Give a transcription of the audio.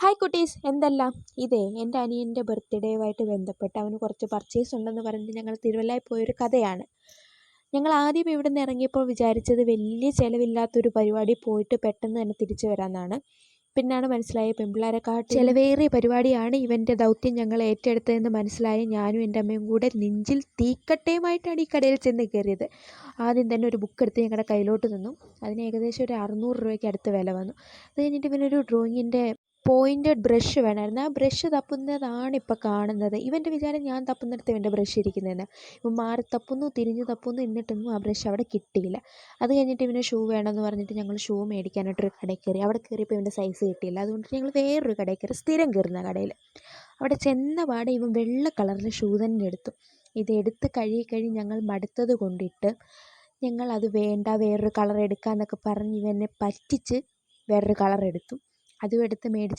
Hi കുട്ടീസ്, എന്തെല്ലാം? ഇതേ എൻ്റെ അനിയൻ്റെ ബർത്ത്ഡേയുമായിട്ട് ബന്ധപ്പെട്ട് അവന് കുറച്ച് പർച്ചേസ് ഉണ്ടെന്ന് പറഞ്ഞ് ഞങ്ങൾ തിരുവല്ലയിൽ പോയൊരു കഥയാണ്. ഞങ്ങൾ ആദ്യം ഇവിടെ നിന്ന് ഇറങ്ങിയപ്പോൾ വിചാരിച്ചത് വലിയ ചിലവില്ലാത്തൊരു പരിപാടി പോയിട്ട് പെട്ടെന്ന് തന്നെ തിരിച്ചു വരാമെന്നാണ്. പിന്നാണ് മനസ്സിലായത് പെൺപിള്ളേരെക്കാട്ട് ചിലവേറിയ പരിപാടിയാണ് ഇവൻ്റെ ദൗത്യം ഞങ്ങൾ ഏറ്റെടുത്തതെന്ന് മനസ്സിലായി. ഞാനും എൻ്റെ അമ്മയും കൂടെ നെഞ്ചിൽ തീക്കട്ടയുമായിട്ടാണ് ഈ കടയിൽ ചെന്ന് കയറിയത്. ആദ്യം തന്നെ ഒരു ബുക്ക് എടുത്ത് ഞങ്ങളുടെ കയ്യിലോട്ട് നിന്നു. അതിന് ഏകദേശം ഒരു 600 രൂപയ്ക്ക് അടുത്ത് വില വന്നു. അത് കഴിഞ്ഞിട്ട് ഇവനൊരു ഡ്രോയിങ്ങിൻ്റെ പോയിൻറ്റഡ് ബ്രഷ് വേണമായിരുന്നു. ആ ബ്രഷ് തപ്പുന്നതാണ് ഇപ്പോൾ കാണുന്നത്. ഇവൻ്റെ വിചാരം ഞാൻ തപ്പുന്നിടത്ത് ഇവൻ്റെ ബ്രഷ് ഇരിക്കുന്നതെന്ന്. ഇവൻ മാറി തപ്പുന്നു, തിരിഞ്ഞ് തപ്പുന്നു, എന്നിട്ടൊന്നും ആ ബ്രഷ് അവിടെ കിട്ടിയില്ല. അത് കഴിഞ്ഞിട്ട് ഇവന് ഷൂ വേണമെന്ന് പറഞ്ഞിട്ട് ഞങ്ങൾ ഷൂ മേടിക്കാനായിട്ടൊരു കടയിൽ കയറി. അവിടെ കയറിയപ്പോൾ ഇവൻ്റെ സൈസ് കിട്ടിയില്ല. അതുകൊണ്ട് ഞങ്ങൾ വേറൊരു കടയിൽ കയറി, സ്ഥിരം കയറുന്ന കടയിൽ. അവിടെ ചെന്ന പാടെ ഇവൻ വെള്ള കളറിലെ ഷൂ തന്നെ എടുത്തു. ഇതെടുത്ത് കഴുകി ഞങ്ങൾ മടുത്തത് കൊണ്ടിട്ട് ഞങ്ങളത് വേണ്ട, വേറൊരു കളർ എടുക്കാമെന്നൊക്കെ പറഞ്ഞ് ഇവനെ പറ്റിച്ച് വേറൊരു കളർ എടുത്തു. അതും എടുത്ത് മേടിച്ച്